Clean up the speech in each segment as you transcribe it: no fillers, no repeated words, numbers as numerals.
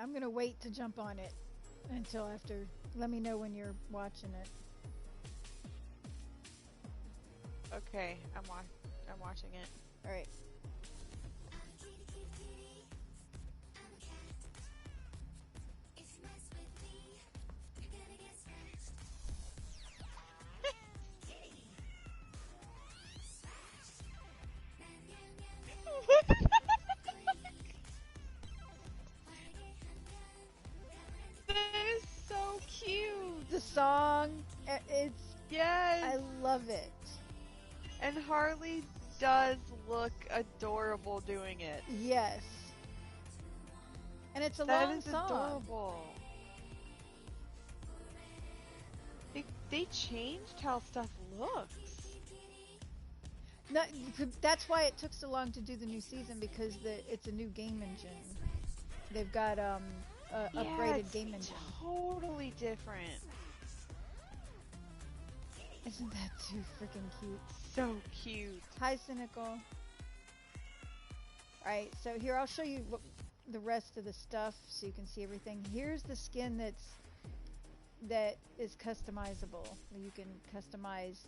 I'm gonna wait to jump on it until after. Let me know when you're watching it. Okay, I'm watching it. All right. That is so cute. The song, it's. Yes. I love it. And Harley does look adorable doing it. Yes. And it's a That long is song. adorable. They changed how stuff looks. No, that's why it took so long to do the new season, because it's a new game engine. They've got upgraded game engine. Totally different. Isn't that too freaking cute? So cute. Hi, Cynical. Alright, so here I'll show you the rest of the stuff so you can see everything. Here's the skin that is customizable. You can customize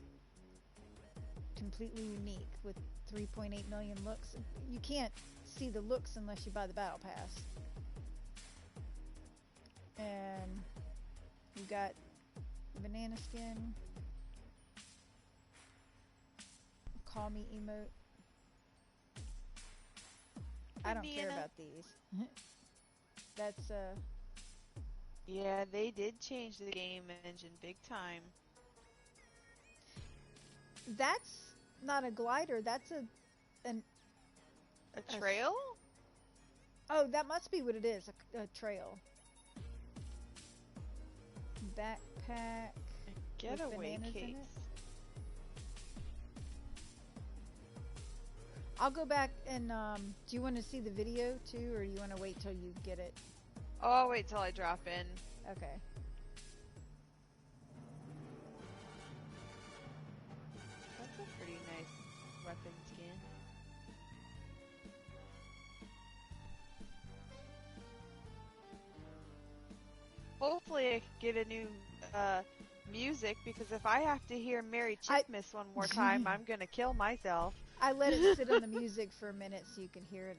completely unique with 3.8 million looks. You can't see the looks unless you buy the battle pass. And you got banana skin, call me emote. I don't care about these. That's yeah, they did change the game engine big time. That's not a glider, that's a trail? Oh, that must be what it is, a trail. Backpack. Getaway case. I'll go back and do you want to see the video too, or do you want to wait till you get it? Oh, I'll wait till I drop in. Okay. That's a pretty nice weapon skin. Hopefully I can get a new music, because if I have to hear Merry Chipmas one more time, I'm gonna kill myself. I let it sit on the music for a minute so you can hear it.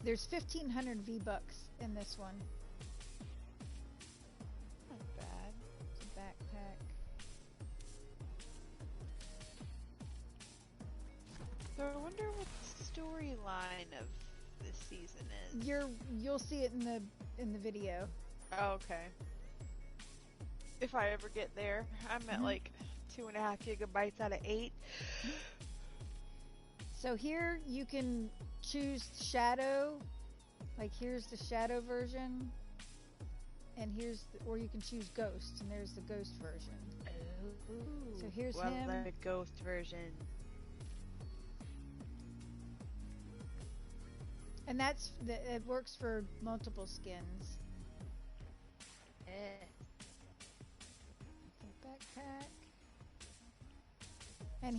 There's 1,500 V-Bucks in this one. Not bad. It's a backpack. So I wonder what the storyline of this season is. You'll see it in the video. Oh, okay. If I ever get there, I'm at like 2.5 gigabytes out of 8. So here you can choose shadow. Like here's the shadow version, and or you can choose ghost, and there's the ghost version. Oh. So here's well, him. The ghost version. And it works for multiple skins. Backpack. And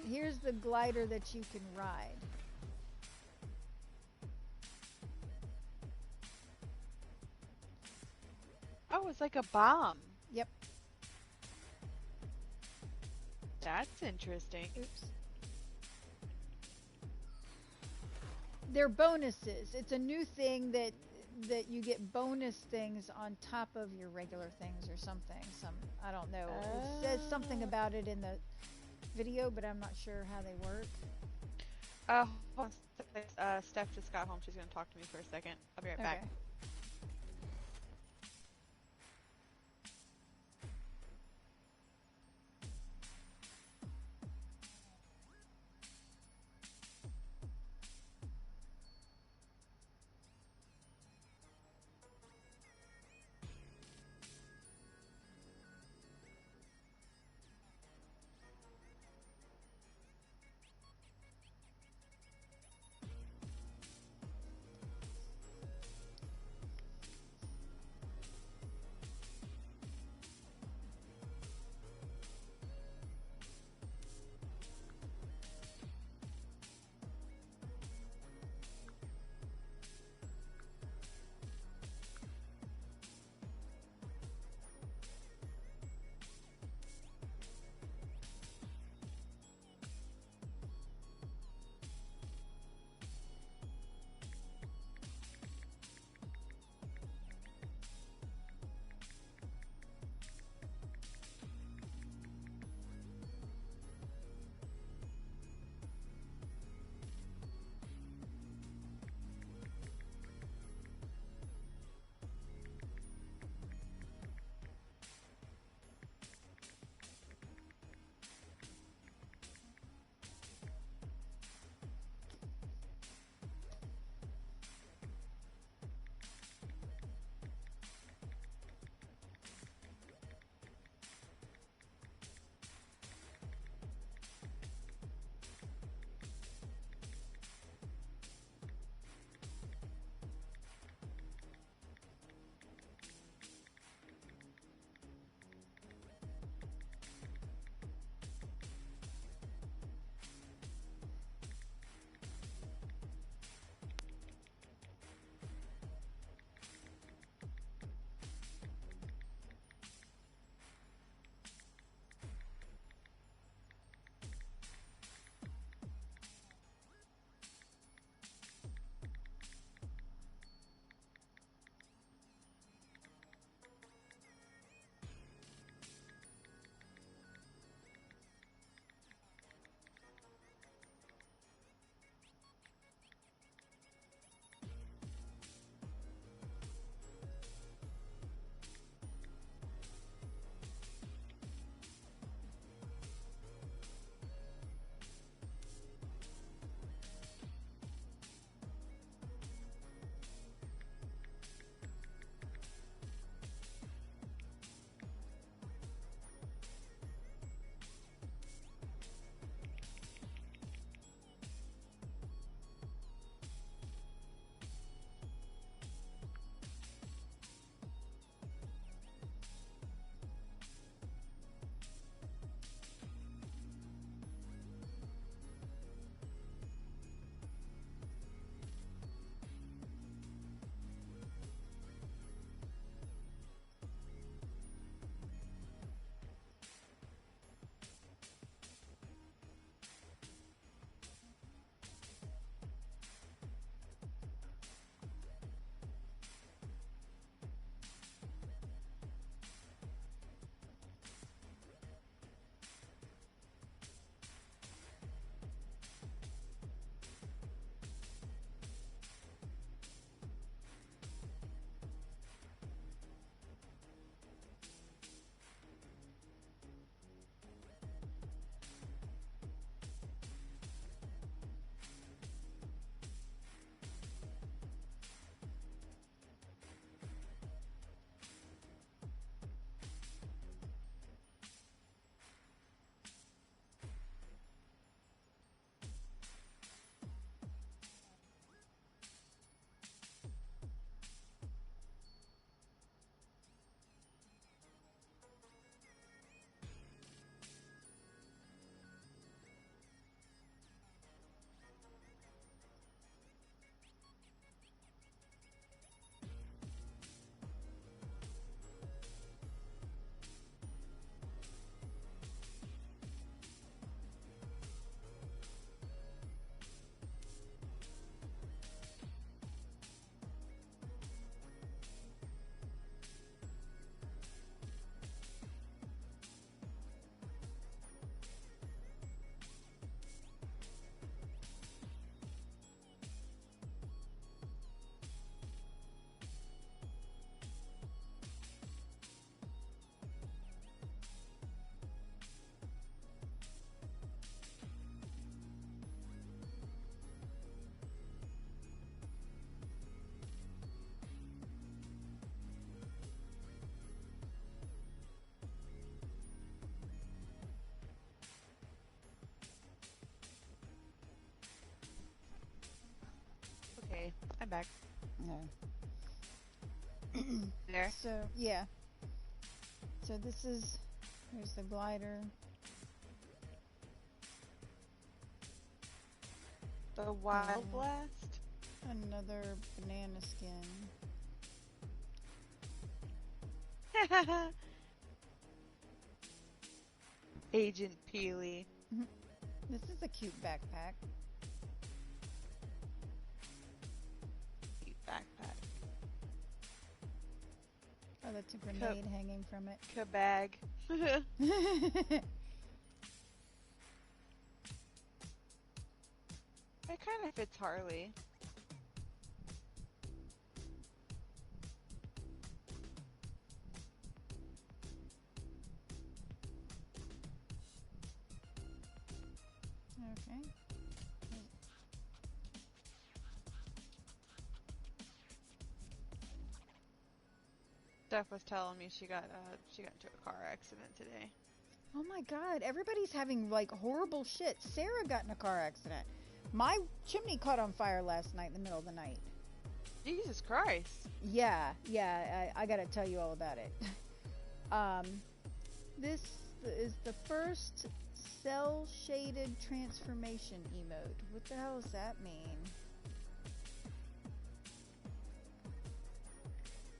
here's the glider that you can ride. Oh, it's like a bomb. Yep. That's interesting. Oops. They're bonuses. It's a new thing that you get bonus things on top of your regular things or something. I don't know. It says something about it in the video, but I'm not sure how they work. Steph just got home. She's going to talk to me for a second. I'll be right back. back. No. There. So, yeah. So this is, here's the glider. The Wild Blast. Another banana skin. Agent Peely. This is a cute backpack. Cute backpack. Oh, that's a grenade hanging from it. Kabag. It kind of fits Harley. Okay. Steph was telling me she got into a car accident today. Oh my god, everybody's having like horrible shit. Sarah got in a car accident. My chimney caught on fire last night in the middle of the night. Jesus Christ. Yeah, I gotta tell you all about it. This is the first cell shaded transformation emote. What the hell does that mean?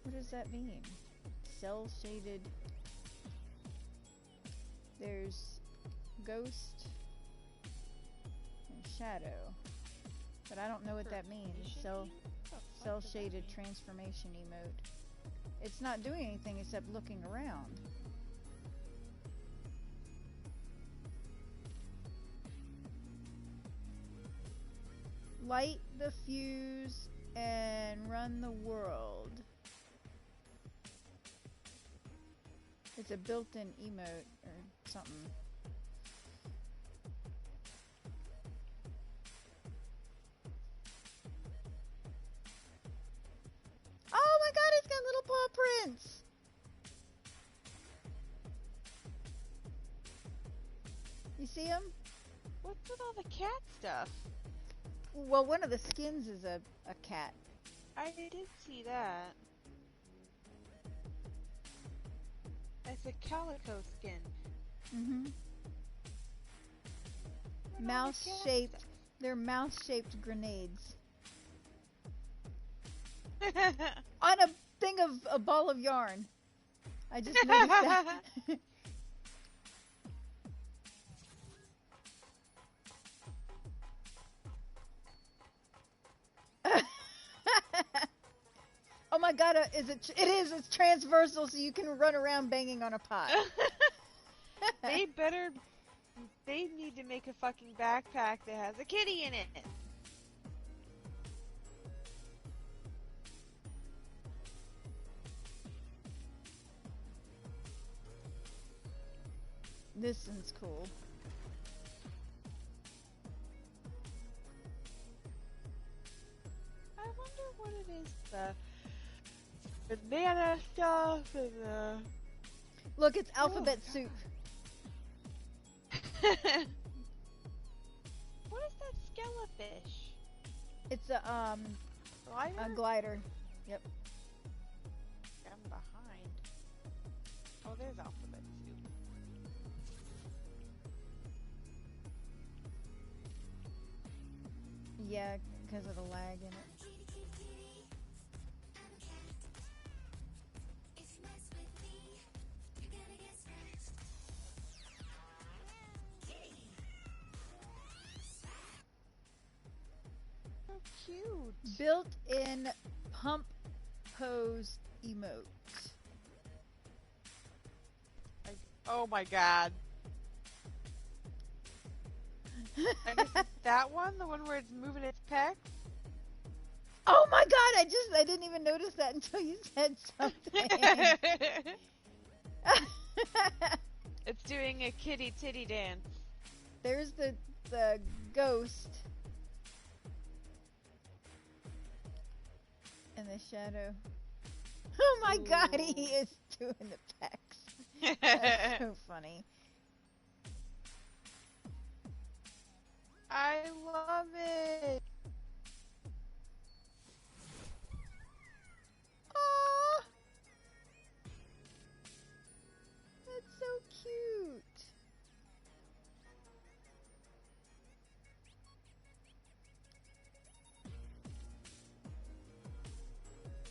What does that mean? Cell shaded. There's ghost and shadow, but I don't know what that means. Cell shaded transformation emote. It's not doing anything except looking around. Light the fuse and run the world. It's a built-in emote or something. Oh my god, it's got little paw prints! You see them? What's with all the cat stuff? Well, one of the skins is a cat. I did see that. It's a calico skin. Mm-hmm. Mouse-shaped. They're mouse-shaped grenades. On a thing of a ball of yarn. I just noticed that. Oh my god, it is, it's transversal so you can run around banging on a pot. They need to make a fucking backpack that has a kitty in it. This one's cool. I wonder what it is, the banana stuff and the... Look, it's alphabet soup. What is that skelefish? It's a glider. Yep. I'm behind. Oh, there's alphabet soup. Yeah, because of the lag in it. Cute. Built-in pump pose emote. Oh my god. I guess it's that one, the one where it's moving its pecs. Oh my god, I didn't even notice that until you said something. It's doing a kitty titty dance. There's the ghost. And the shadow. Oh my god, he is doing the pecs. That's so funny. I love it.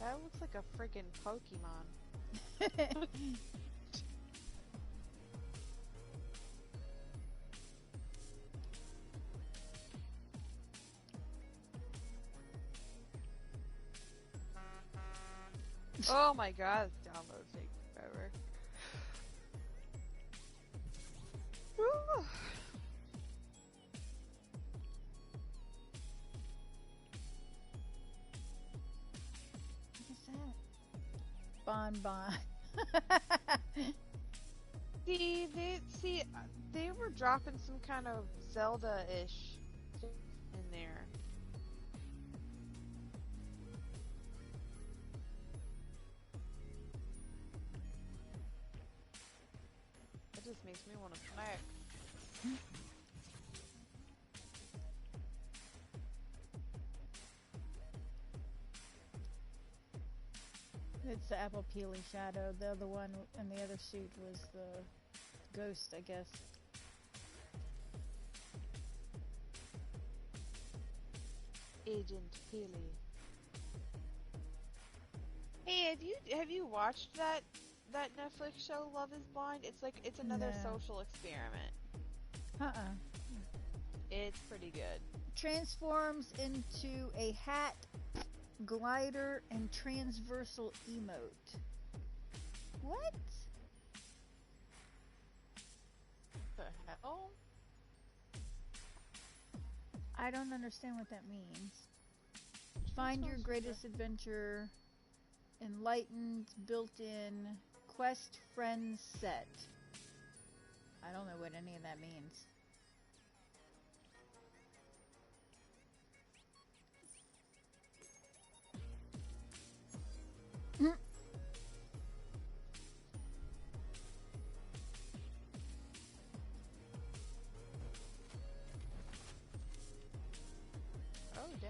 That looks like a freaking Pokemon. Oh my god, this download takes forever. Woo. What is that? Bonbon. They were dropping some kind of Zelda-ish in there. That just makes me want to snack. It's the apple peely shadow. The other one in the other suit was the ghost, I guess. Agent Peely. Hey, have you watched that Netflix show Love Is Blind? It's another No. social experiment. It's pretty good. Transforms into a hat, glider, and transversal emote. What? The hell? I don't understand what that means. Find your greatest adventure, enlightened, built-in, quest friends set. I don't know what any of that means. Oh, dang.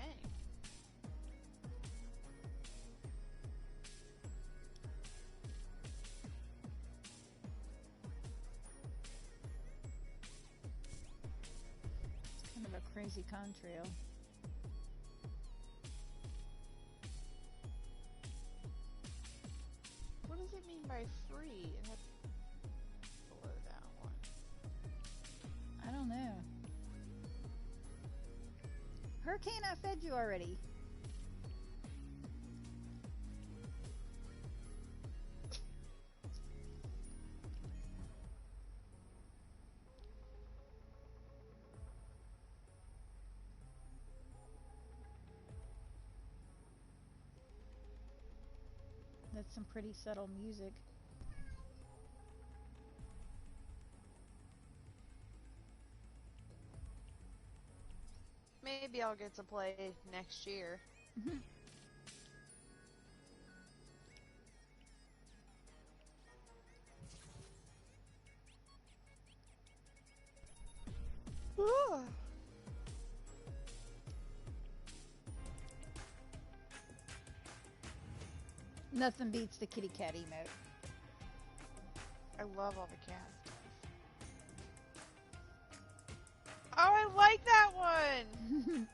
It's kind of a crazy contrail. What does it mean by free? And that's below that one. I don't know. Hurricane, I fed you already. That's some pretty subtle music. Maybe I'll get to play next year. Nothing beats the kitty cat emote. I love all the cats. Oh, I like that one!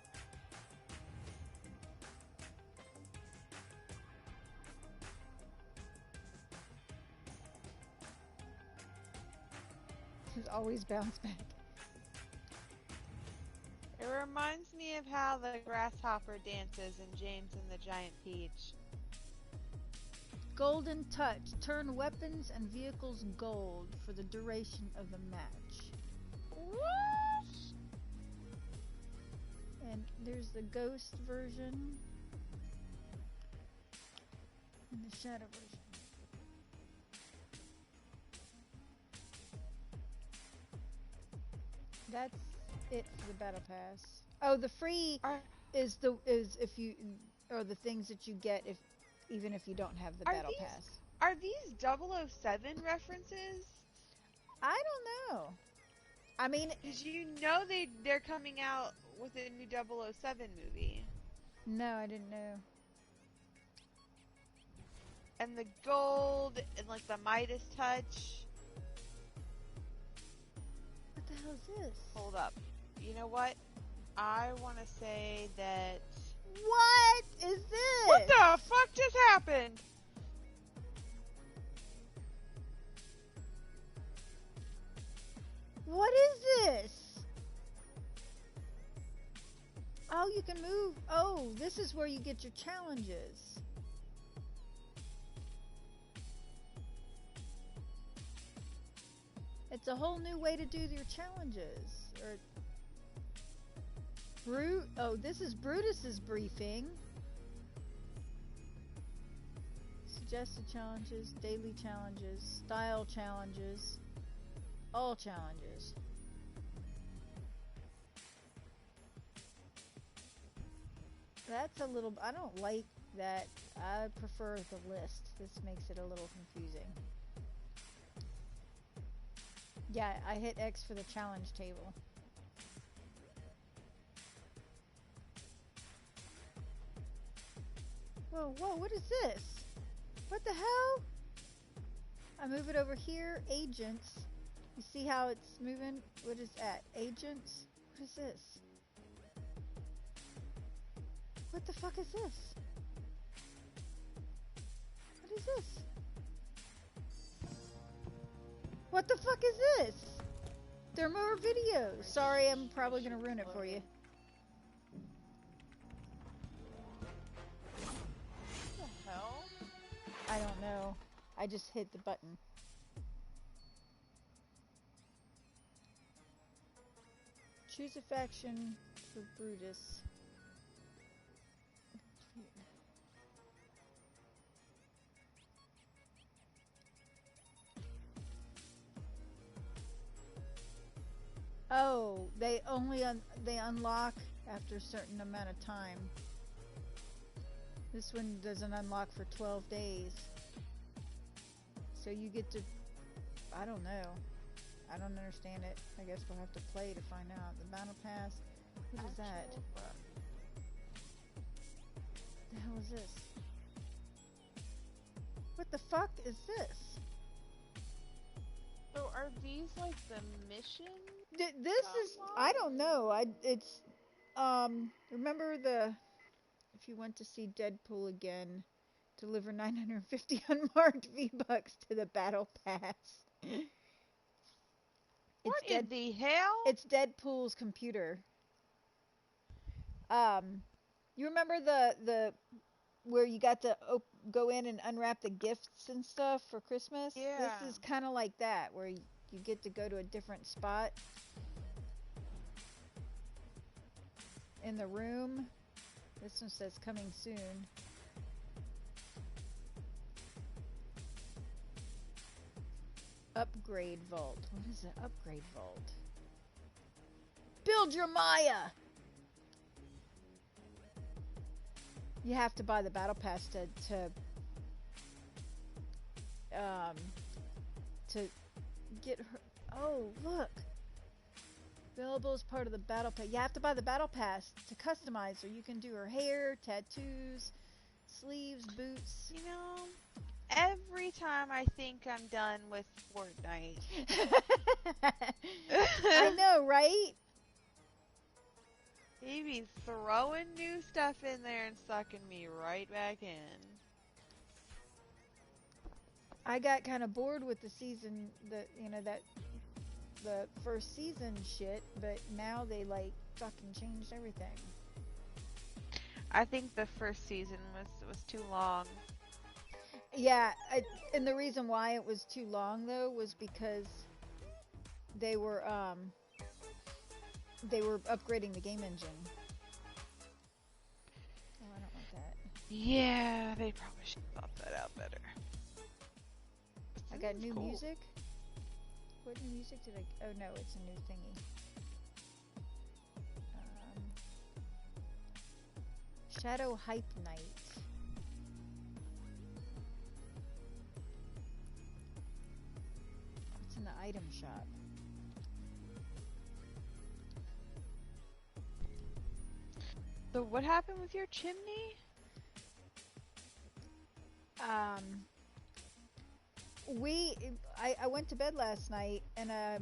Just always bounce back. It reminds me of how the grasshopper dances in James and the Giant Peach. Golden touch. Turn weapons and vehicles gold for the duration of the match. What? And there's the ghost version and the shadow version. That's it for the battle pass. Oh, the free is if you or the things that you get even if you don't have the battle pass. Are these 007 references? I don't know. I mean, because you know they're coming out with a new 007 movie. No, I didn't know. And the gold and like the Midas touch. What the hell is this? Hold up. You know what? I want to say that. What is this? What the fuck just happened? What is this? Oh, you can move. Oh, this is where you get your challenges. It's a whole new way to do your challenges. Or oh, this is Brutus's briefing. Suggested challenges, daily challenges, style challenges, all challenges. That's a little, I don't like that. I prefer the list. This makes it a little confusing. Yeah, I hit X for the challenge table. Whoa, whoa, what is this? What the hell? I move it over here, agents. You see how it's moving? What is that? Agents? What is this? What the fuck is this? What is this? What the fuck is this? There are more videos. Sorry, I'm probably gonna ruin it for you. What the hell? I don't know. I just hit the button. Choose a faction for Brutus. Oh, they only they unlock after a certain amount of time. This one doesn't unlock for 12 days. So you get to, I don't know. I don't understand it. I guess we'll have to play to find out. The battle pass. What is that? The hell is this? What the fuck is this? So are these like the missions? This is, I don't know. It's remember if you went to see Deadpool again, deliver 950 unmarked V-Bucks to the battle pass. What in the hell? It's Deadpool's computer. You remember the where you got to go in and unwrap the gifts and stuff for Christmas? Yeah. This is kind of like that, where you get to go to a different spot in the room. This one says coming soon. Upgrade vault. What is an upgrade vault? Build your Maya! You have to buy the battle pass to get her. Oh, look. Available as part of the battle pass. You have to buy the battle pass to customize her. You can do her hair, tattoos, sleeves, boots. You know, every time I think I'm done with Fortnite. I know, right? He be throwing new stuff in there and sucking me right back in. I got kind of bored with the season, the first season shit, but now they like fucking changed everything. I think the first season was too long. Yeah, and the reason why it was too long though was because they were upgrading the game engine. Oh, I don't want that. Yeah, they probably should have thought that out better. I got new music. What new music did I? Oh no, it's a new thingy. Shadow Hype Night. It's in the item shop. So what happened with your chimney? I went to bed last night and I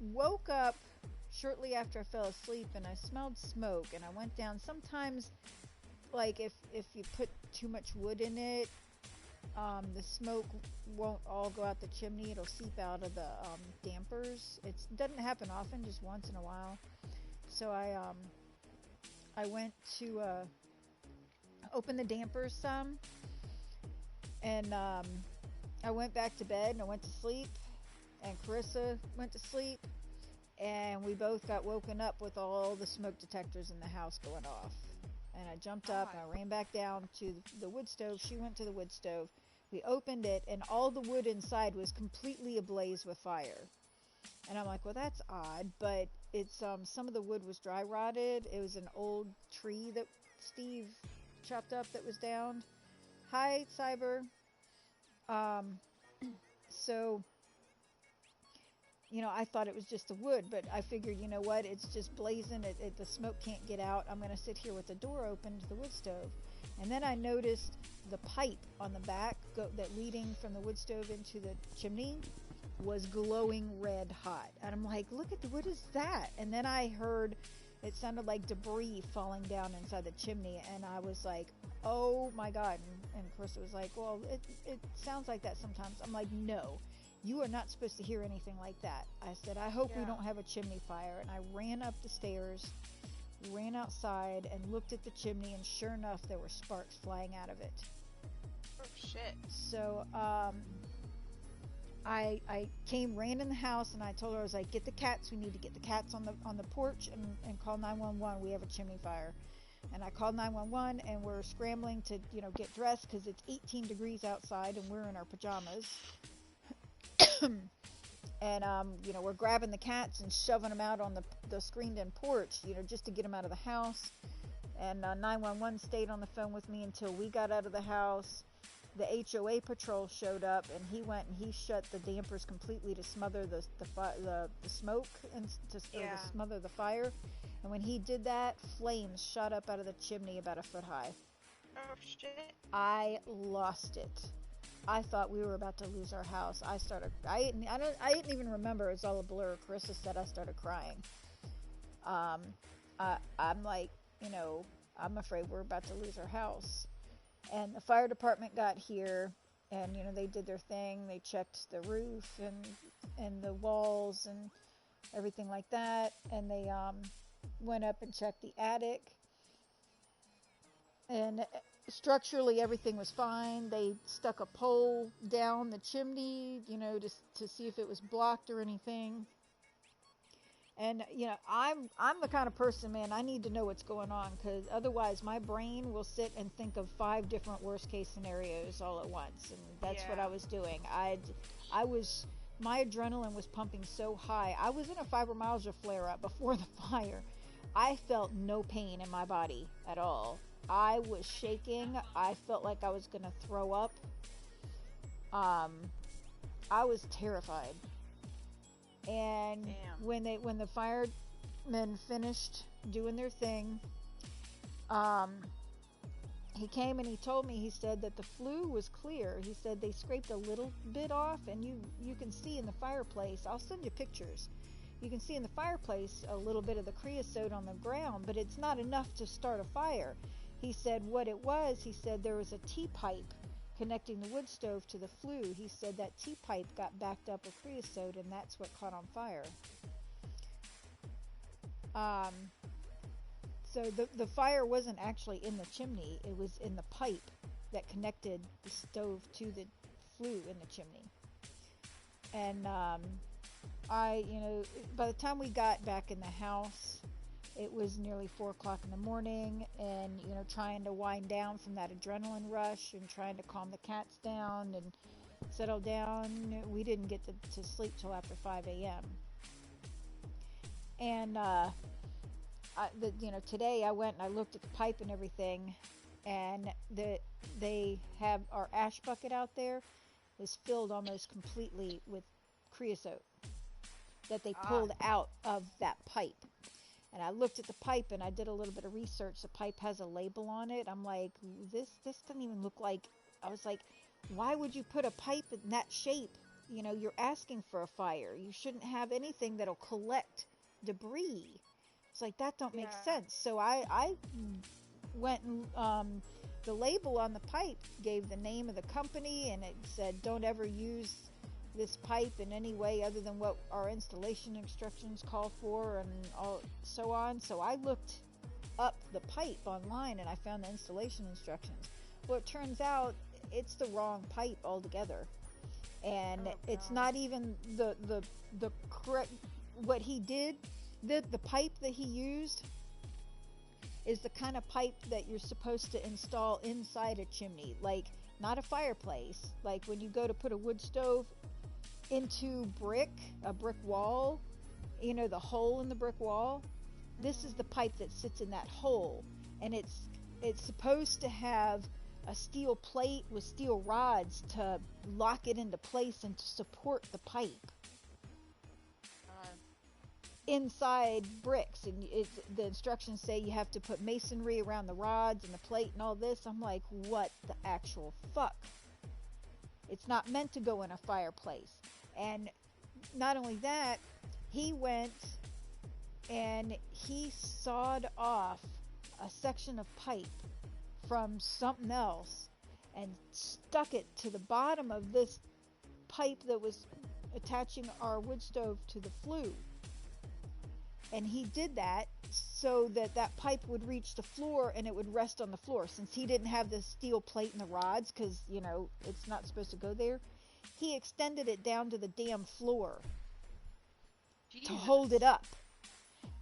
woke up shortly after I fell asleep and I smelled smoke and I went down. Sometimes like if you put too much wood in it, the smoke won't all go out the chimney. It'll seep out of the dampers. It doesn't happen often, just once in a while. So I went to open the dampers some, and I went back to bed and I went to sleep, and Carissa went to sleep, and we both got woken up with all the smoke detectors in the house going off. And I jumped up and I ran back down to the wood stove. She went to the wood stove. We opened it, and all the wood inside was completely ablaze with fire. And I'm like, well, that's odd, but it's some of the wood was dry rotted. It was an old tree that Steve chopped up that was down. Hi, Cyber. So, you know, I thought it was just the wood, but I figured, you know what, it's just blazing. The smoke can't get out. I'm going to sit here with the door open to the wood stove. And then I noticed the pipe on the back that leading from the wood stove into the chimney was glowing red hot. And I'm like, look at what is that? And then I heard it sounded like debris falling down inside the chimney, and I was like, oh my God. And Carissa was like, well, it sounds like that sometimes. I'm like, no, you are not supposed to hear anything like that. I said, I hope we don't have a chimney fire. And I ran up the stairs, ran outside, and looked at the chimney, and sure enough, there were sparks flying out of it. Oh shit. So I ran in the house, and I told her, I was like, get the cats. We need to get the cats on the porch and call 911. We have a chimney fire. And I called 911, and we're scrambling to, you know, get dressed because it's 18 degrees outside, and we're in our pajamas. And you know, we're grabbing the cats and shoving them out on the screened-in porch, you know, just to get them out of the house. And 911 stayed on the phone with me until we got out of the house. The HOA patrol showed up, and he went and he shut the dampers completely to smother the smoke and to smother the fire. And when he did that, flames shot up out of the chimney about a foot high. Oh shit! I lost it. I thought we were about to lose our house. I didn't even remember. It's all a blur. Carissa said I started crying. I'm like, you know, I'm afraid we're about to lose our house. And the fire department got here, and, you know, they did their thing. They checked the roof and the walls and everything like that. And they went up and checked the attic. And structurally, everything was fine. They stuck a pole down the chimney, you know, to see if it was blocked or anything. And, you know, I'm the kind of person, man, I need to know what's going on, because otherwise my brain will sit and think of 5 different worst case scenarios all at once. And that's what I was doing. My adrenaline was pumping so high. I was in a fibromyalgia flare up before the fire. I felt no pain in my body at all. I was shaking. I felt like I was going to throw up. I was terrified. And when the firemen finished doing their thing, he came and he told me, he said that the flue was clear. He said they scraped a little bit off, and you can see in the fireplace, I'll send you pictures. You can see in the fireplace a little bit of the creosote on the ground, but it's not enough to start a fire. He said what it was, he said there was a T-pipe connecting the wood stove to the flue. He said that T-pipe got backed up with creosote, and that's what caught on fire. So the fire wasn't actually in the chimney. It was in the pipe that connected the stove to the flue in the chimney. And you know, by the time we got back in the house, it was nearly 4 o'clock in the morning, and, you know, trying to wind down from that adrenaline rush and trying to calm the cats down and settle down. We didn't get to sleep till after 5 a.m. And, you know, today I went and I looked at the pipe and everything, and they have our ash bucket out there is filled almost completely with creosote that they pulled out of that pipe. And I looked at the pipe, and I did a little bit of research. The pipe has a label on it. I'm like, this doesn't even look like... I was like, why would you put a pipe in that shape? You know, you're asking for a fire. You shouldn't have anything that'll collect debris. It's like, that don't make sense. So I went and the label on the pipe gave the name of the company, and it said don't ever use this pipe in any way other than what our installation instructions call for, and all so on. So I looked up the pipe online and I found the installation instructions. Well, it turns out it's the wrong pipe altogether, and it's not even the correct. What he did, the pipe that he used is the kind of pipe that you're supposed to install inside a chimney, like not a fireplace. Like when you go to put a wood stove into a brick wall, you know, the hole in the brick wall. This is the pipe that sits in that hole, and it's supposed to have a steel plate with steel rods to lock it into place and to support the pipe inside bricks. And the instructions say you have to put masonry around the rods and the plate and all this. I'm like, what the actual fuck? It's not meant to go in a fireplace. And not only that, he went and he sawed off a section of pipe from something else and stuck it to the bottom of this pipe that was attaching our wood stove to the flue. And he did that so that that pipe would reach the floor and it would rest on the floor. Since he didn't have the steel plate and the rods, because, you know, it's not supposed to go there, he extended it down to the damn floor to hold it up.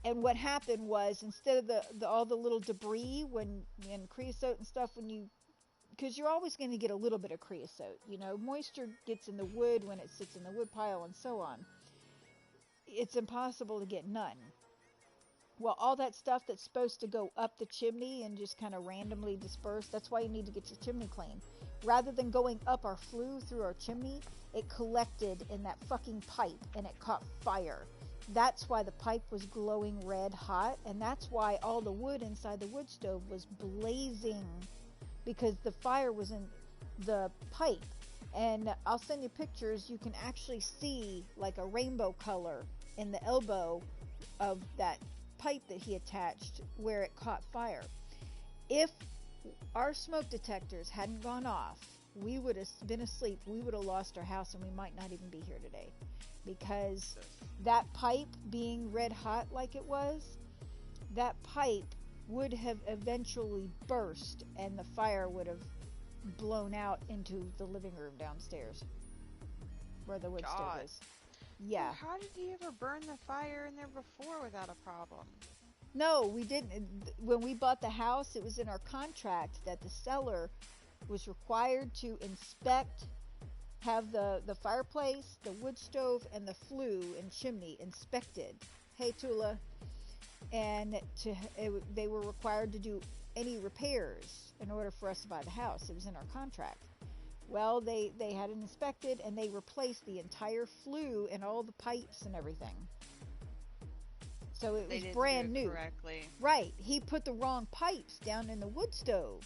And what happened was, instead of the all the little debris and creosote and stuff, because you're always going to get a little bit of creosote, you know, moisture gets in the wood when it sits in the wood pile and so on. It's impossible to get none. Well, all that stuff that's supposed to go up the chimney and just kind of randomly disperse, that's why you need to get your chimney clean. Rather than going up our flue through our chimney, it collected in that fucking pipe and it caught fire. That's why the pipe was glowing red hot, and that's why all the wood inside the wood stove was blazing, because the fire was in the pipe. And I'll send you pictures. You can actually see like a rainbow color in the elbow of that pipe that he attached where it caught fire. If our smoke detectors hadn't gone off, we would have been asleep. We would have lost our house, and we might not even be here today, because that pipe being red hot like it was, that pipe would have eventually burst and the fire would have blown out into the living room downstairs where the wood stove is. Yeah. So how did he ever burn the fire in there before without a problem? No, we didn't. When we bought the house, it was in our contract that the seller was required to inspect, have the fireplace, the wood stove, and the flue and chimney inspected. Hey, Tula. And they were required to do any repairs in order for us to buy the house. It was in our contract. Well, they had it inspected, and they replaced the entire flue and all the pipes and everything. So it was brand new. Correctly. Right. He put the wrong pipes down in the wood stove.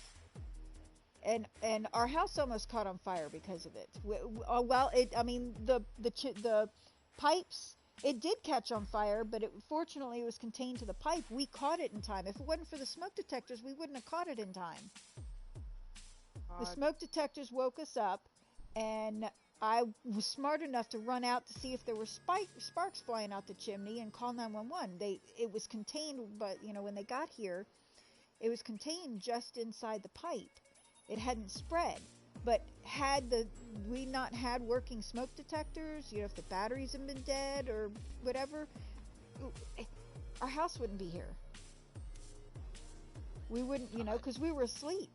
And our house almost caught on fire because of it. The pipes, it did catch on fire, but fortunately it was contained to the pipe. We caught it in time. If it wasn't for the smoke detectors, we wouldn't have caught it in time. The smoke detectors woke us up, and I was smart enough to run out to see if there were sparks flying out the chimney and call 911. It was contained, but when they got here, it was contained just inside the pipe. It hadn't spread. But had we not had working smoke detectors, if the batteries had been dead or whatever, our house wouldn't be here. We wouldn't, because we were asleep.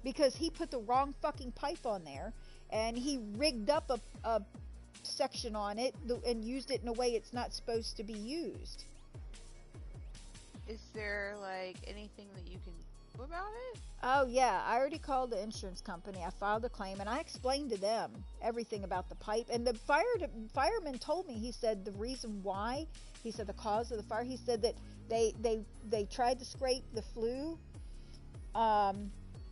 Because he put the wrong fucking pipe on there, and he rigged up a section on it and used it in a way it's not supposed to be used. Is there, anything that you can do about it? Oh, yeah. I already called the insurance company. I filed a claim, and I explained to them everything about the pipe. And the fireman told me, he said the reason why, he said the cause of the fire, he said that they tried to scrape the flue.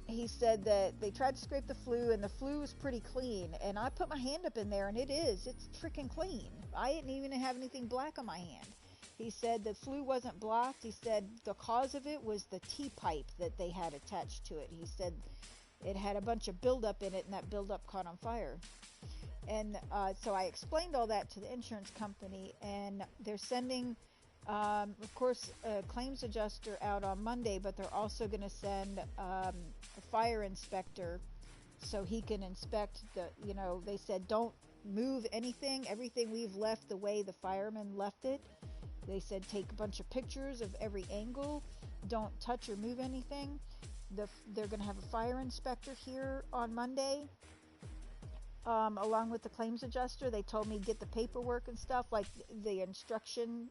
He said that they tried to scrape the flue, and the flue was pretty clean. And I put my hand up in there, and it's freaking clean. I didn't even have anything black on my hand. He said the flue wasn't blocked. He said the cause of it was the T-pipe that they had attached to it. He said it had a bunch of buildup in it, and that buildup caught on fire. And so I explained all that to the insurance company, and they're sending, of course, a claims adjuster out on Monday, but they're also going to send a fire inspector so he can inspect they said don't move anything. Everything we've left the way the firemen left it. They said take a bunch of pictures of every angle. Don't touch or move anything. They're going to have a fire inspector here on Monday, along with the claims adjuster. They told me get the paperwork and stuff, like the installation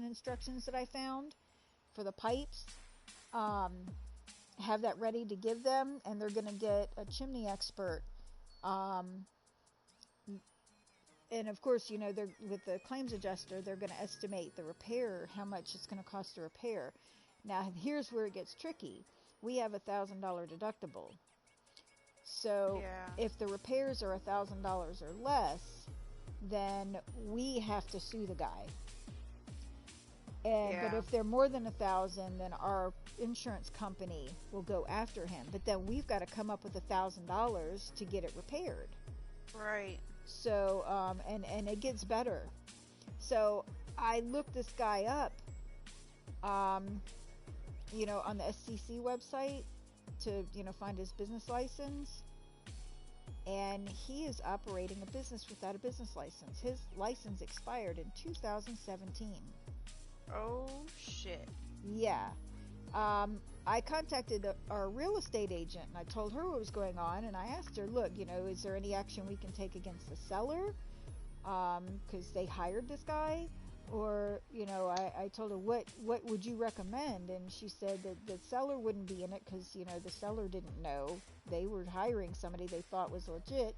instructions that I found for the pipes. Have that ready to give them, and they're going to get a chimney expert. And of course, they're with the claims adjuster, they're going to estimate the repair, how much it's going to cost to repair. Now, here's where it gets tricky. We have $1,000 deductible. So if the repairs are $1,000 or less, then we have to sue the guy. But if they're more than $1,000, then our insurance company will go after him. But then we've got to come up with $1,000 to get it repaired. Right. So, and it gets better. So I looked this guy up, on the SCC website to, find his business license. And he is operating a business without a business license. His license expired in 2017. Oh, shit. Yeah. I contacted our real estate agent, and I told her what was going on, and I asked her, look, is there any action we can take against the seller? Because they hired this guy. Or, I told her, what would you recommend? And she said that the seller wouldn't be in it because, the seller didn't know. They were hiring somebody they thought was legit.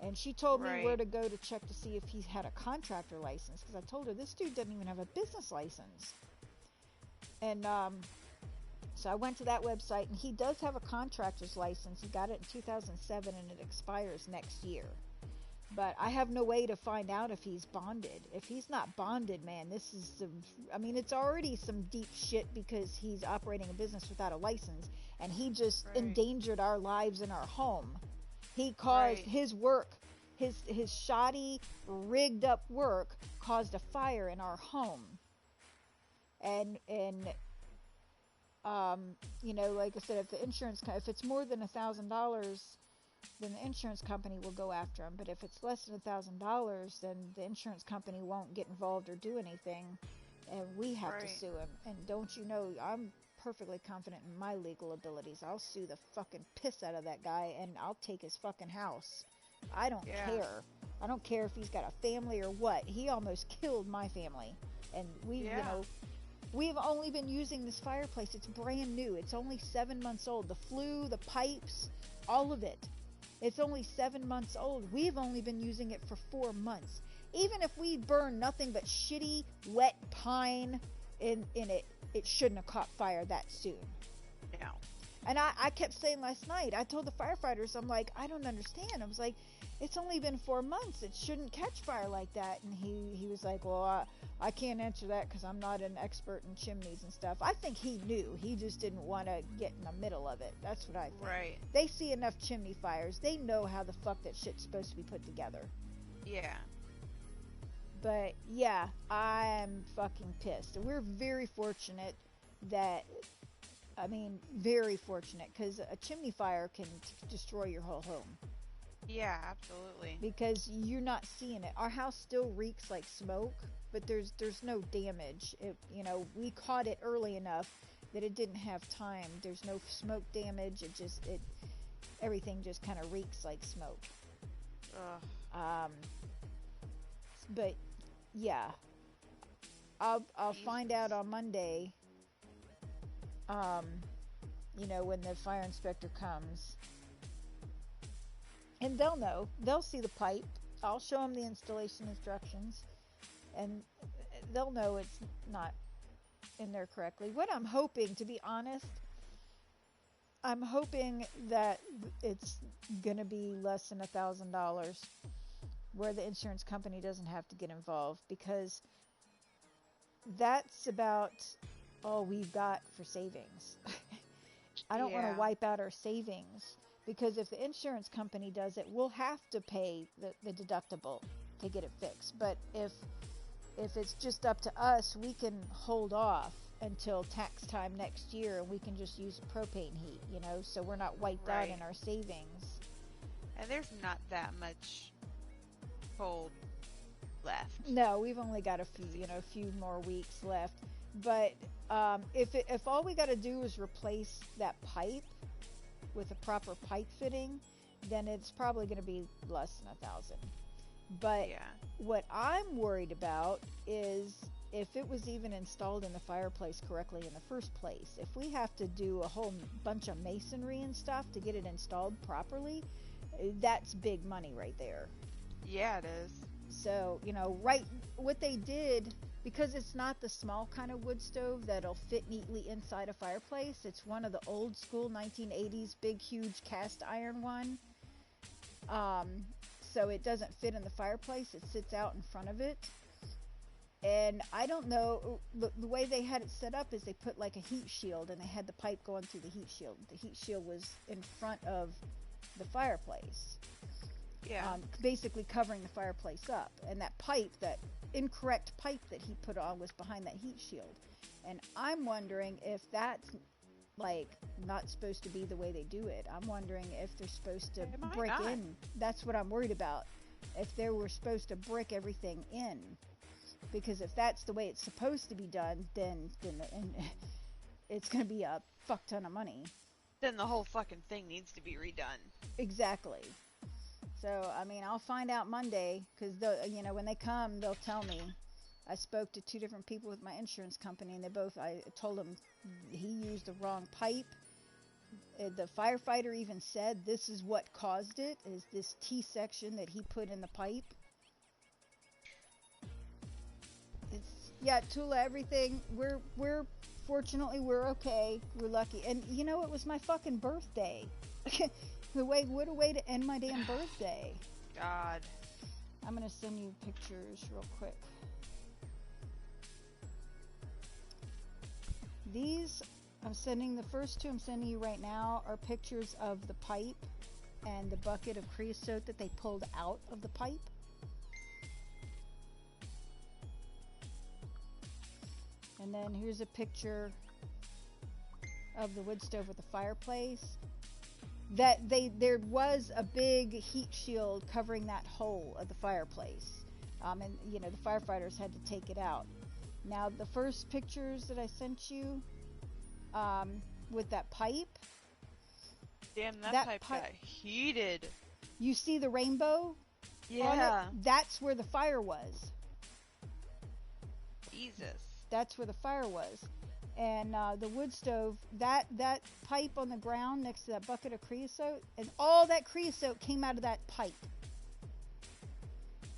And she told me where to go to check to see if he had a contractor license, because I told her this dude doesn't even have a business license. And so I went to that website, and he does have a contractor's license. He got it in 2007, and it expires next year. But I have no way to find out if he's bonded. If he's not bonded, man, this is it's already some deep shit, because he's operating a business without a license, and he just endangered our lives in our home. He caused his work, his shoddy, rigged up work caused a fire in our home. And like I said, if it's more than $1,000, then the insurance company will go after him. But if it's less than $1,000, then the insurance company won't get involved or do anything, and we have to sue him. And don't you know, I'm perfectly confident in my legal abilities. I'll sue the fucking piss out of that guy, and I'll take his fucking house. I don't care. I don't care if he's got a family or what. He almost killed my family. And we've only been using this fireplace. It's brand new. It's only 7 months old. The flue, the pipes, all of it. It's only 7 months old. We've only been using it for 4 months. Even if we burn nothing but shitty, wet pine in it, it shouldn't have caught fire that soon. No. And I kept saying last night, I told the firefighters, I'm like, I don't understand. I was like, it's only been 4 months. It shouldn't catch fire like that. And he was like, well, I can't answer that because I'm not an expert in chimneys and stuff. I think he knew. He just didn't want to get in the middle of it. That's what I think. Right. They see enough chimney fires. They know how the fuck that shit's supposed to be put together. Yeah. But, yeah, I'm fucking pissed. We're very fortunate very fortunate, because a chimney fire can destroy your whole home. Yeah, absolutely. Because you're not seeing it. Our house still reeks like smoke, but there's no damage. We caught it early enough that it didn't have time. There's no smoke damage. Everything just kind of reeks like smoke. Ugh. But yeah, I'll find out on Monday. When the fire inspector comes, and they'll know. They'll see the pipe. I'll show them the installation instructions, and they'll know it's not in there correctly. What I'm hoping, to be honest, I'm hoping that it's gonna be less than $1,000, where the insurance company doesn't have to get involved, because that's about all we've got for savings. I don't want to wipe out our savings, because if the insurance company does it, we'll have to pay the deductible to get it fixed. But if it's just up to us, we can hold off until tax time next year, and we can just use propane heat, you know, so we're not wiped out in our savings. And there's not that much cold left. No, we've only got a few more weeks left. But if all we got to do is replace that pipe with a proper pipe fitting, then it's probably going to be less than $1,000. But what I'm worried about is if it was even installed in the fireplace correctly in the first place. If we have to do a whole bunch of masonry and stuff to get it installed properly, that's big money right there. Yeah, it is. So, what they did, because it's not the small kind of wood stove that'll fit neatly inside a fireplace, it's one of the old school 1980s big huge cast iron one. So it doesn't fit in the fireplace, it sits out in front of it. And I don't know, the way they had it set up is they put like a heat shield, and they had the pipe going through the heat shield. The heat shield was in front of the fireplace. Yeah. Basically covering the fireplace up. And that pipe, that incorrect pipe that he put on, was behind that heat shield. And I'm wondering if that's like not supposed to be the way they do it. I'm wondering if they're supposed to brick in. That's what I'm worried about. If they were supposed to brick everything in. Because if that's the way it's supposed to be done, then it's going to be a fuck ton of money. Then the whole fucking thing needs to be redone. Exactly. So, I mean, I'll find out Monday, because, when they come, they'll tell me. I spoke to 2 different people with my insurance company, and I told them he used the wrong pipe. The firefighter even said this is what caused it, is this T-section that he put in the pipe. Tula, everything, fortunately, we're okay. We're lucky. And, it was my fucking birthday. What a way to end my damn birthday. God. I'm going to send you pictures real quick. The first 2 I'm sending you right now are pictures of the pipe and the bucket of creosote that they pulled out of the pipe. And then here's a picture of the wood stove with the fireplace. There was a big heat shield covering that hole of the fireplace. And the firefighters had to take it out. Now the first pictures that I sent you, with that pipe. Damn, that pipe got heated. You see the rainbow? Yeah. That's where the fire was. Jesus. That's where the fire was. And the wood stove, that pipe on the ground next to that bucket of creosote, and all that creosote came out of that pipe.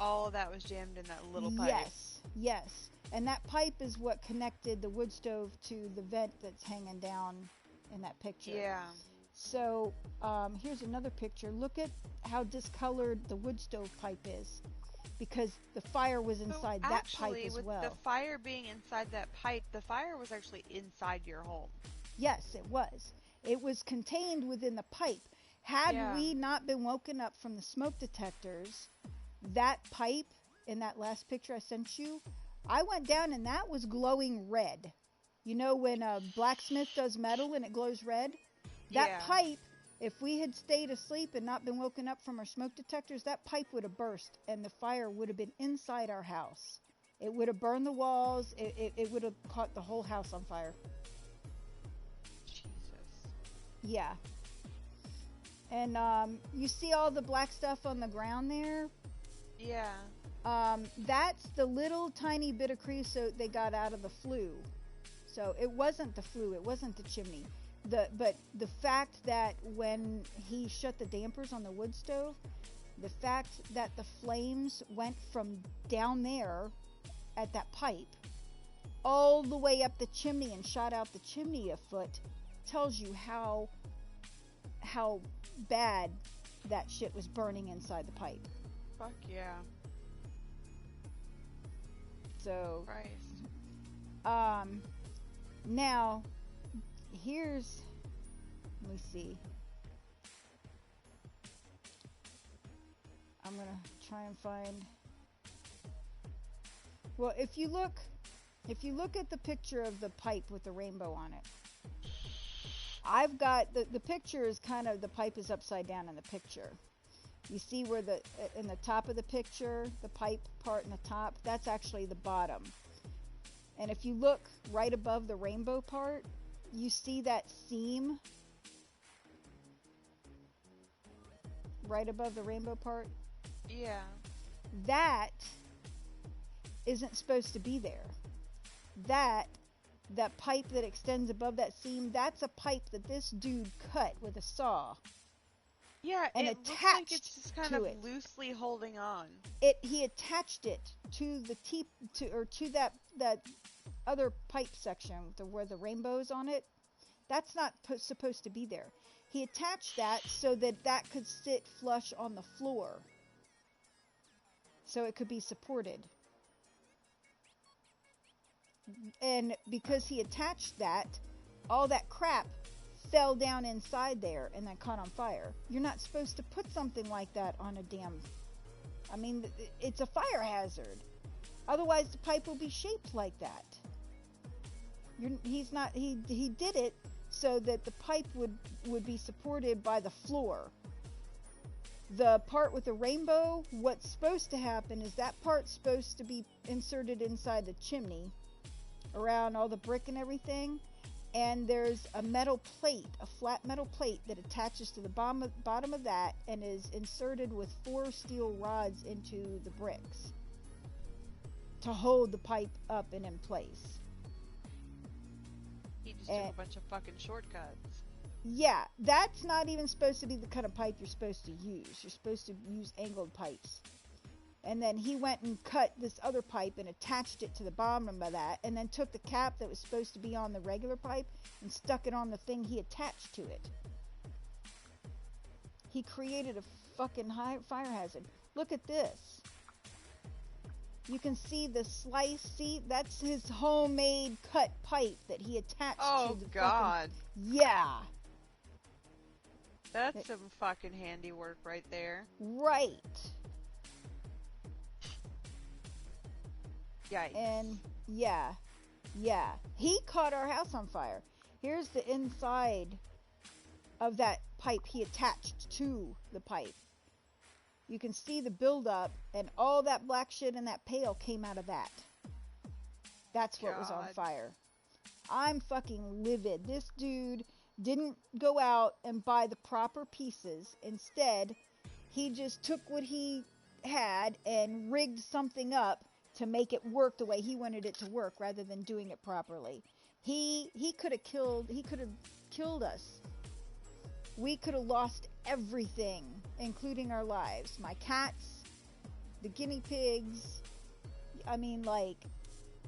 All of that was jammed in that little pipe. Yes. And that pipe is what connected the wood stove to the vent that's hanging down in that picture. Yeah. So, here's another picture. Look at how discolored the wood stove pipe is. Because the fire was inside that pipe as well. With the fire being inside that pipe, the fire was actually inside your home. Yes, it was. It was contained within the pipe. Had we not been woken up from the smoke detectors, that pipe in that last picture I sent you, I went down and that was glowing red. You know when a blacksmith does metal and it glows red? That pipe, if we had stayed asleep and not been woken up from our smoke detectors, that pipe would have burst and the fire would have been inside our house. It would have burned the walls. It would have caught the whole house on fire. Jesus. Yeah. And you see all the black stuff on the ground there? Yeah. That's the little tiny bit of creosote they got out of the flue. So it wasn't the flue. It wasn't the chimney. But the fact that when he shut the dampers on the wood stove, the fact that the flames went from down there at that pipe all the way up the chimney and shot out the chimney a foot tells you how bad that shit was burning inside the pipe. Fuck yeah. So, Christ. Now, here's, let me see. I'm going to try and find, well, if you look at the picture of the pipe with the rainbow on it, I've got, the picture is kind of, the pipe is upside down in the picture. You see where in the top of the picture, the pipe part in the top, that's actually the bottom. And if you look right above the rainbow part, you see that seam right above the rainbow part? Yeah. That isn't supposed to be there. That pipe that extends above that seam, that's a pipe that this dude cut with a saw. Yeah, and it attached looks like it's just kind to of it. Loosely holding on. He attached it to the to that other pipe section where the rainbow's on it. That's not supposed to be there. He attached that so that could sit flush on the floor, so it could be supported. And because he attached that, all that crap fell down inside there and then caught on fire. You're not supposed to put something like that on a damn... I mean, it's a fire hazard. Otherwise, the pipe will be shaped like that. He did it so that the pipe would be supported by the floor. The part with the rainbow, what's supposed to happen is that part's supposed to be inserted inside the chimney, around all the brick and everything, and there's a metal plate, a flat metal plate that attaches to the bottom of that and is inserted with 4 steel rods into the bricks to hold the pipe up and in place. He just took a bunch of fucking shortcuts. Yeah, that's not even supposed to be the kind of pipe you're supposed to use. You're supposed to use angled pipes. And then he went and cut this other pipe and attached it to the bottom of that, and then took the cap that was supposed to be on the regular pipe and stuck it on the thing he attached to it. He created a fucking fire hazard. Look at this. You can see the slice. See, that's his homemade cut pipe that he attached to the God. Yeah. That's some fucking handiwork right there. Right. Yikes. And yeah, he caught our house on fire. Here's the inside of that pipe he attached to the pipe. You can see the buildup, and all that black shit in that pail came out of that. That's what was on fire. I'm fucking livid. This dude didn't go out and buy the proper pieces. Instead, he just took what he had and rigged something up to make it work the way he wanted it to work, rather than doing it properly. He could have killed us. We could have lost everything, including our lives. My cats, the guinea pigs. I mean, like,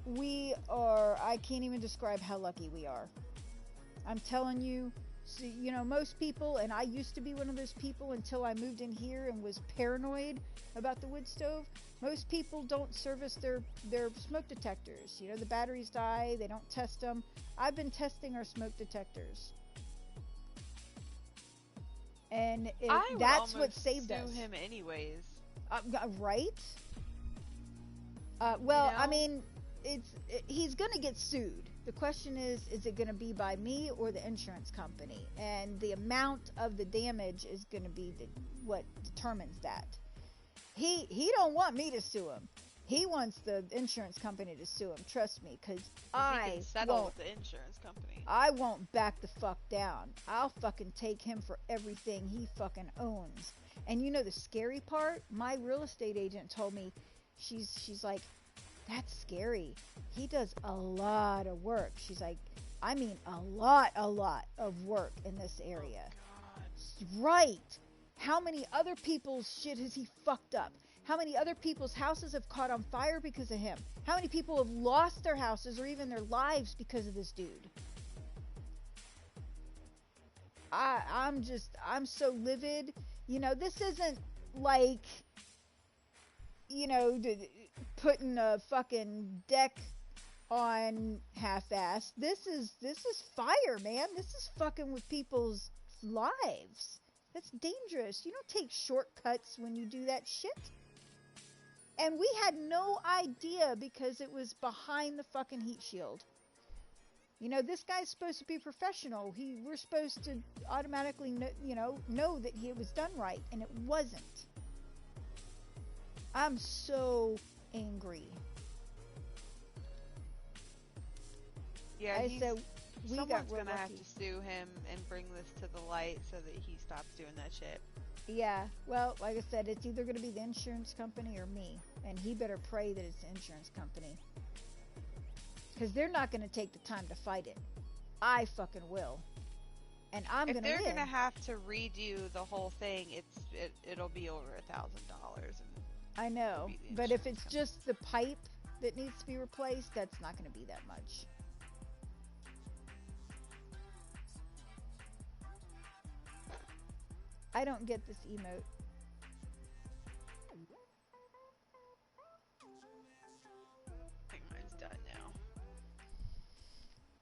I can't even describe how lucky we are. I'm telling you. So, you know, most people, and I used to be one of those people until I moved in here and was paranoid about the wood stove. Most people don't service their smoke detectors. You know, the batteries die, they don't test them. I've been testing our smoke detectors. And that's what saved us. I would sue him anyways. Right? Well, you know? I mean, he's going to get sued. The question is it going to be by me or the insurance company? And the amount of the damage is going to be what determines that. He don't want me to sue him. He wants the insurance company to sue him. Trust me, because I can settle with the insurance company. I won't back the fuck down. I'll fucking take him for everything he fucking owns. And you know the scary part? My real estate agent told me, she's like, that's scary. He does a lot of work. She's like, I mean a lot of work in this area. Oh, God. Right. How many other people's shit has he fucked up? How many other people's houses have caught on fire because of him? How many people have lost their houses or even their lives because of this dude? I'm so livid. You know, this isn't like, you know, putting a fucking deck on half-assed. This is fire, man. This is fucking with people's lives. That's dangerous. You don't take shortcuts when you do that shit. And we had no idea because it was behind the fucking heat shield. You know, this guy's supposed to be professional. We're supposed to automatically know that it was done right, and it wasn't. I'm so angry. Yeah, someone's gonna have to sue him and bring this to the light so that he stops doing that shit. Yeah, well, like I said, it's either going to be the insurance company or me. And he better pray that it's the insurance company. Because they're not going to take the time to fight it. I fucking will. And I'm going to win. If they're going to have to redo the whole thing, it'll be over $1,000. I know. But if it's just the pipe that needs to be replaced, that's not going to be that much. I don't get this emote. I think mine's done now.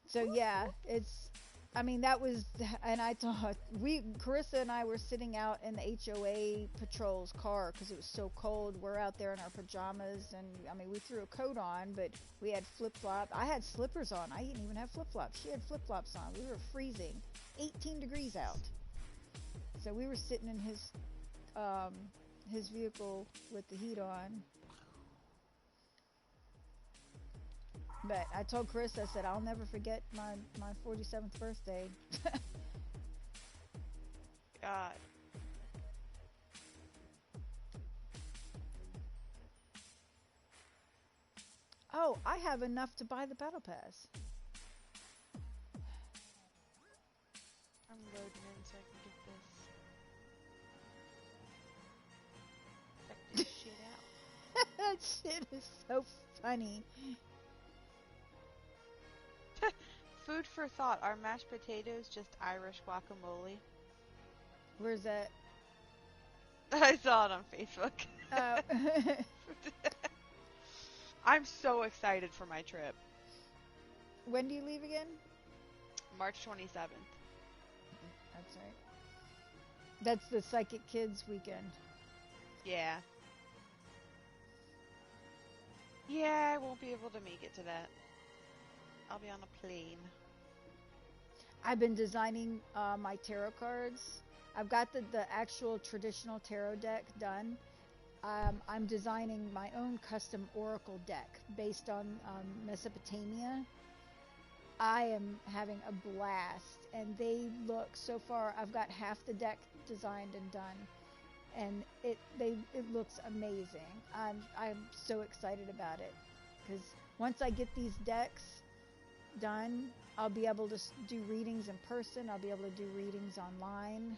So yeah, that was, and I thought, Carissa and I were sitting out in the HOA patrol's car because it was so cold. We're out there in our pajamas, and we threw a coat on, but we had flip-flops. I had slippers on. I didn't even have flip-flops. She had flip-flops on. We were freezing. 18 degrees out. So we were sitting in his vehicle with the heat on. But I told Chris, I said, I'll never forget my 47th birthday. God. Oh, I have enough to buy the battle pass. I'm loading in so I can get this shit out. That shit is so funny. Food for thought. Are mashed potatoes just Irish guacamole? Where's that? I saw it on Facebook. Oh. I'm so excited for my trip. When do you leave again? March 27th. That's right. That's the Psychic Kids weekend. Yeah. Yeah, I won't be able to make it to that. I'll be on a plane. I've been designing my tarot cards. I've got the actual traditional tarot deck done. I'm designing my own custom oracle deck based on Mesopotamia. I am having a blast, and they look, so far I've got half the deck designed and done, and it looks amazing. I'm so excited about it, because once I get these decks done, I'll be able to do readings in person. I'll be able to do readings online.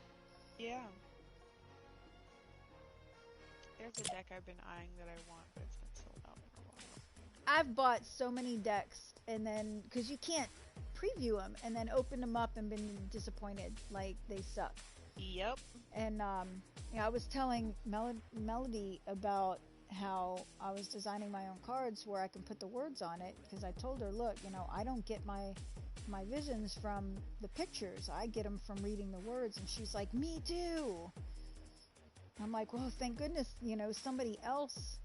Yeah. There's a deck I've been eyeing that I want, but it's been sold out for a while. I've bought so many decks, and then, because you can't preview them, and then open them up and been disappointed, like they suck. Yep. And I was telling Melody about how I was designing my own cards where I can put the words on it, because I told her, look, I don't get my visions from the pictures. I get them from reading the words. And she's like, me too. I'm like, well, thank goodness, somebody else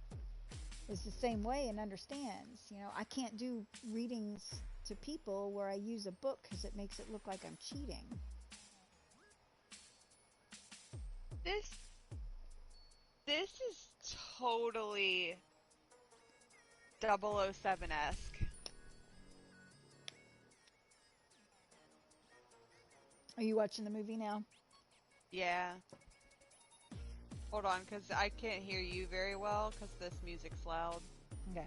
is the same way and understands. I can't do readings to people where I use a book because it makes it look like I'm cheating. This is totally 007-esque. Are you watching the movie now? Yeah. Hold on, because I can't hear you very well because this music's loud. Okay.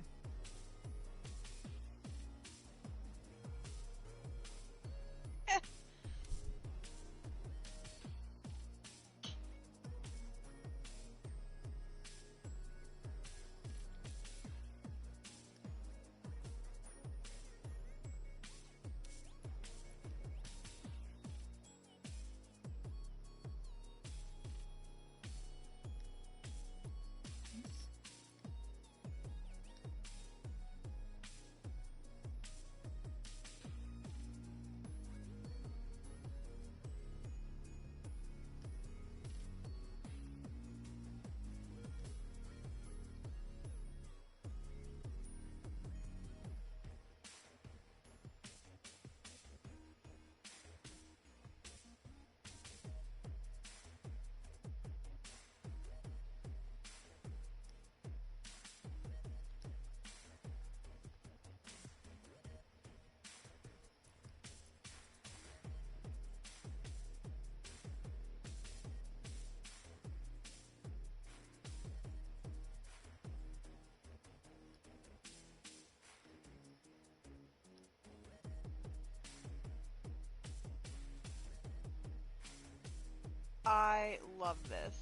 I love this.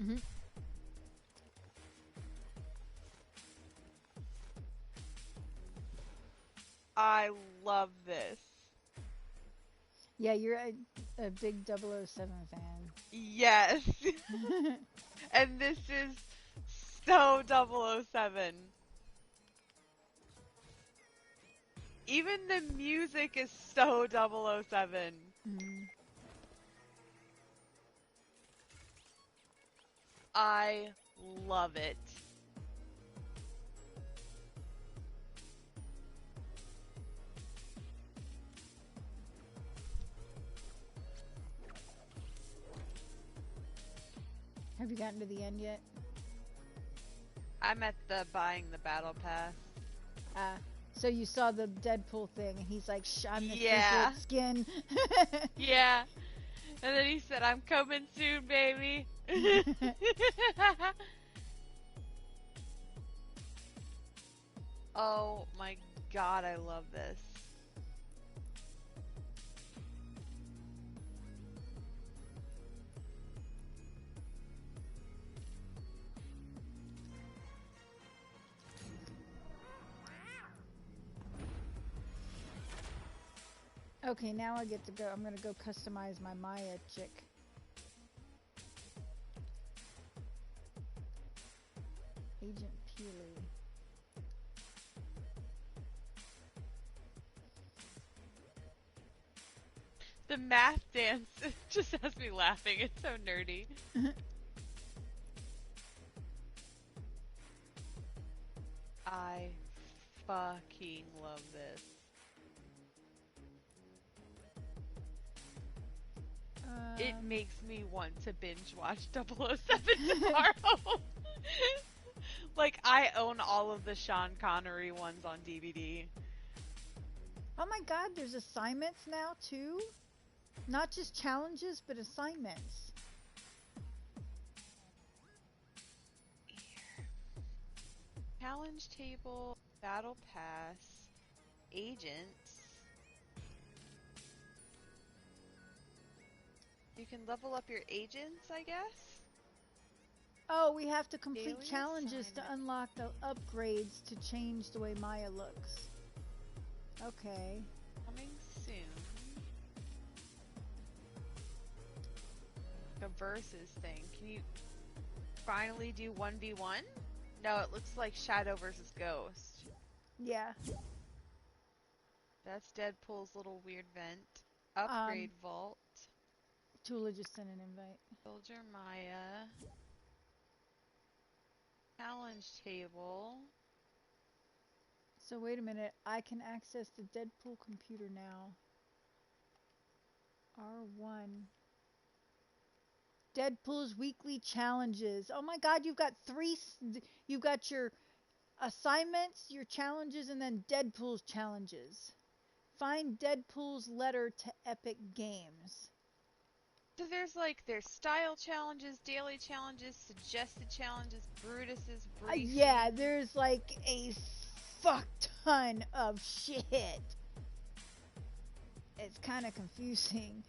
Mm-hmm. I love this. Yeah, you're a big 007 fan. Yes. And this is so 007. Even the music is so 007. Mm-hmm. I love it. Have you gotten to the end yet? I'm at the buying the battle pass. So you saw the Deadpool thing, and he's like, I'm the Yeah. secret skin. Yeah. And then he said, I'm coming soon, baby. Oh my god, I love this. Okay, now I get to go. I'm gonna go customize my Maya chick. Agent Peely. The math dance just has me laughing. It's so nerdy. I fucking love this. It makes me want to binge watch 007 tomorrow. Like, I own all of the Sean Connery ones on DVD. Oh my god, there's assignments now too? Not just challenges, but assignments. Here. Challenge table, battle pass, agents. You can level up your agents, I guess? Oh, we have to complete Daily challenges to assignment. unlock the upgrades to change the way Maya looks. Okay. Coming soon. A versus thing. Can you finally do 1v1? No, it looks like Shadow versus Ghost. Yeah. That's Deadpool's little weird vent. Upgrade vault. Tula just sent an invite. Soldier Maya. Challenge table. So wait a minute, I can access the Deadpool computer now. R1. Deadpool's weekly challenges. Oh my god, you've got you've got your assignments, your challenges, and then Deadpool's challenges. Find Deadpool's letter to Epic Games. So there's style challenges, daily challenges, suggested challenges, Brutus's briefing. Yeah, there's like a fuck ton of shit. It's kind of confusing.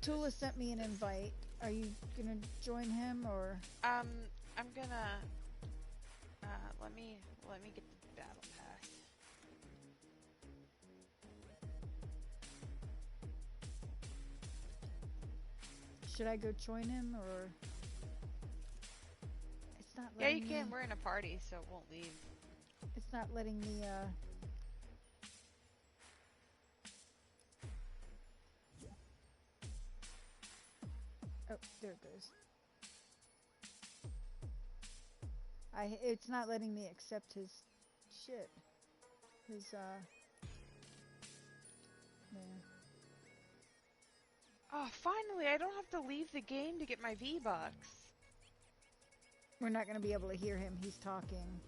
Tula sent me an invite. Are you gonna join him or? I'm gonna let me get the battle pass. Should I go join him or? It's not Yeah, letting you can. We're in a party, so it won't leave. It's not letting me Oh, there it goes. It's not letting me accept his shit. His yeah. Oh, finally, I don't have to leave the game to get my V-Bucks. We're not going to be able to hear him. He's talking.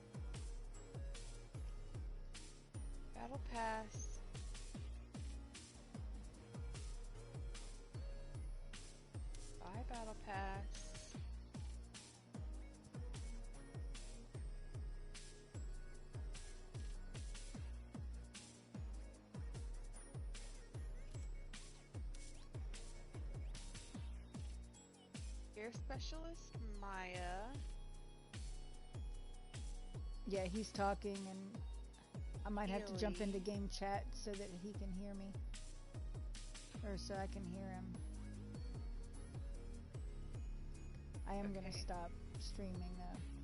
Battle pass. Buy battle pass. hair specialist, Maya. Yeah, he's talking, and I might have to jump Haley. into game chat so that he can hear me. Or so I can hear him. I am going to Okay. stop streaming, though.